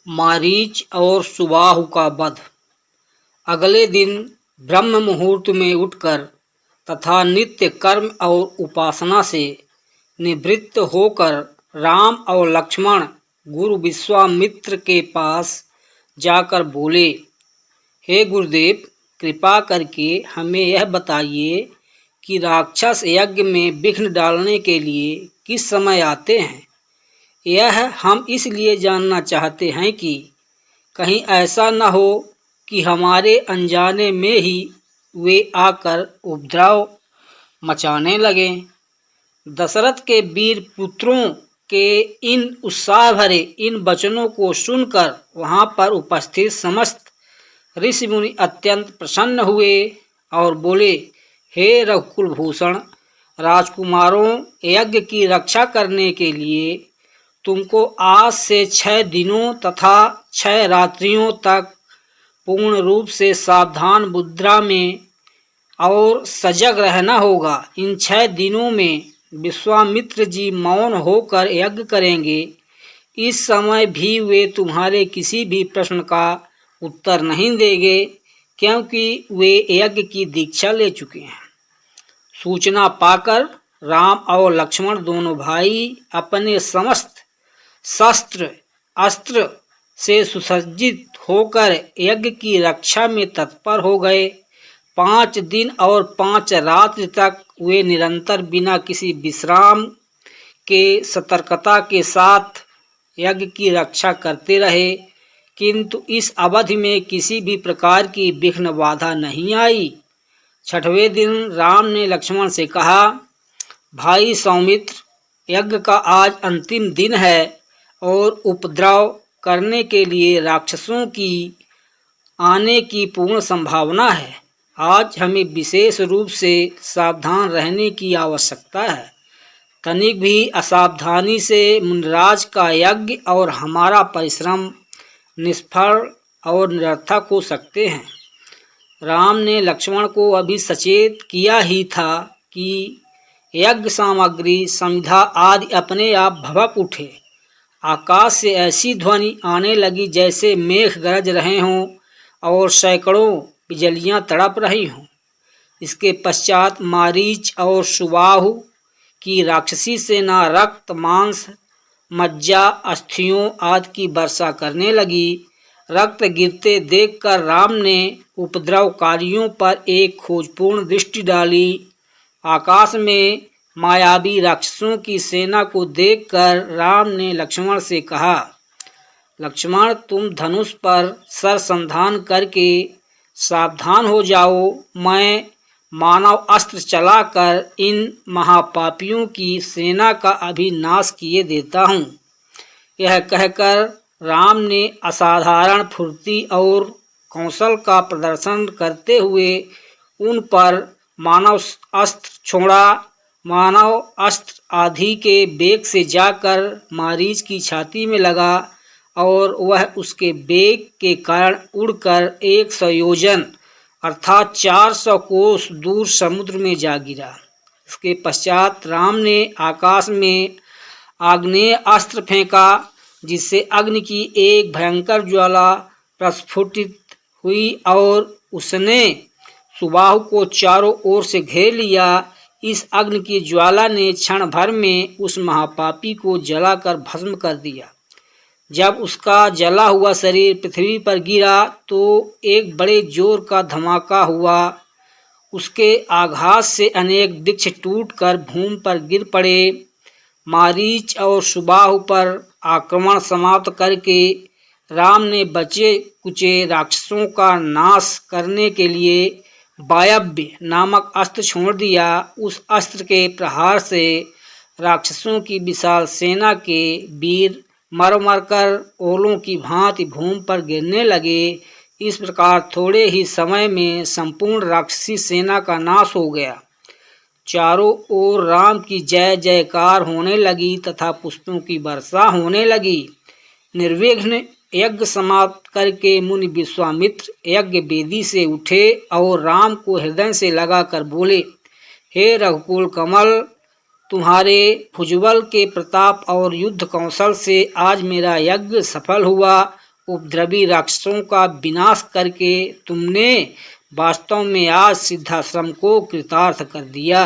मारीच और सुबाहु का वध। अगले दिन ब्रह्म मुहूर्त में उठकर तथा नित्य कर्म और उपासना से निवृत्त होकर राम और लक्ष्मण गुरु विश्वामित्र के पास जाकर बोले, हे गुरुदेव, कृपा करके हमें यह बताइए कि राक्षस यज्ञ में विघ्न डालने के लिए किस समय आते हैं। यह हम इसलिए जानना चाहते हैं कि कहीं ऐसा न हो कि हमारे अनजाने में ही वे आकर उपद्रव मचाने लगें। दशरथ के वीर पुत्रों के इन उत्साह भरे इन वचनों को सुनकर वहां पर उपस्थित समस्त ऋषि मुनि अत्यंत प्रसन्न हुए और बोले, हे रघुकुल भूषण राजकुमारों, यज्ञ की रक्षा करने के लिए तुमको आज से 6 दिनों तथा 6 रात्रियों तक पूर्ण रूप से सावधान मुद्रा में और सजग रहना होगा। इन 6 दिनों में विश्वामित्र जी मौन होकर यज्ञ करेंगे। इस समय भी वे तुम्हारे किसी भी प्रश्न का उत्तर नहीं देंगे, क्योंकि वे यज्ञ की दीक्षा ले चुके हैं। सूचना पाकर राम और लक्ष्मण दोनों भाई अपने समस्त शस्त्र अस्त्र से सुसज्जित होकर यज्ञ की रक्षा में तत्पर हो गए। 5 दिन और 5 रात्रि तक वे निरंतर बिना किसी विश्राम के सतर्कता के साथ यज्ञ की रक्षा करते रहे, किंतु इस अवधि में किसी भी प्रकार की विघ्न बाधा नहीं आई। 6वें दिन राम ने लक्ष्मण से कहा, भाई सौमित्र, यज्ञ का आज अंतिम दिन है और उपद्रव करने के लिए राक्षसों की आने की पूर्ण संभावना है। आज हमें विशेष रूप से सावधान रहने की आवश्यकता है। तनिक भी असावधानी से मुनिराज का यज्ञ और हमारा परिश्रम निष्फल और निरर्थक हो सकते हैं। राम ने लक्ष्मण को अभी सचेत किया ही था कि यज्ञ सामग्री संविधा आदि अपने आप भभक उठे। आकाश से ऐसी ध्वनि आने लगी जैसे मेघ गरज रहे हों और सैकड़ों बिजलियां तड़प रही हों। इसके पश्चात मारीच और सुबाहु की राक्षसी सेना रक्त मांस मज्जा अस्थियों आदि की वर्षा करने लगी। रक्त गिरते देखकर राम ने उपद्रवकारियों पर एक खोजपूर्ण दृष्टि डाली। आकाश में मायावी राक्षसों की सेना को देखकर राम ने लक्ष्मण से कहा, लक्ष्मण, तुम धनुष पर सरसंधान करके सावधान हो जाओ। मैं मानव अस्त्र चलाकर इन महापापियों की सेना का अभी नाश किए देता हूँ। यह कहकर राम ने असाधारण फुर्ती और कौशल का प्रदर्शन करते हुए उन पर मानव अस्त्र छोड़ा। मानव अस्त्र आंधी के वेग से जाकर मारीच की छाती में लगा और वह उसके वेग के कारण उड़कर 100 योजन अर्थात 400 कोस दूर समुद्र में जा गिरा। इसके पश्चात राम ने आकाश में आग्नेय अस्त्र फेंका, जिससे अग्नि की एक भयंकर ज्वाला प्रस्फुटित हुई और उसने सुबाहु को चारों ओर से घेर लिया। इस अग्नि की ज्वाला ने क्षण भर में उस महापापी को जलाकर भस्म कर दिया। जब उसका जला हुआ शरीर पृथ्वी पर गिरा तो एक बड़े जोर का धमाका हुआ। उसके आघात से अनेक वृक्ष टूटकर भूमि पर गिर पड़े। मारीच और सुबाहु पर आक्रमण समाप्त करके राम ने बचे कुचे राक्षसों का नाश करने के लिए वायव्य नामक अस्त्र छोड़ दिया। उस अस्त्र के प्रहार से राक्षसों की विशाल सेना के वीर मर मर कर ओलों की भांति भूमि पर गिरने लगे। इस प्रकार थोड़े ही समय में संपूर्ण राक्षसी सेना का नाश हो गया। चारों ओर राम की जय जयकार होने लगी तथा पुष्पों की वर्षा होने लगी। निर्विघ्न यज्ञ समाप्त करके मुनि विश्वामित्र यज्ञ वेदी से उठे और राम को हृदय से लगाकर बोले, हे रघुकुल कमल, तुम्हारे भुजबल के प्रताप और युद्ध कौशल से आज मेरा यज्ञ सफल हुआ उपद्रवी राक्षसों का विनाश करके तुमने वास्तव में आज सिद्धाश्रम को कृतार्थ कर दिया।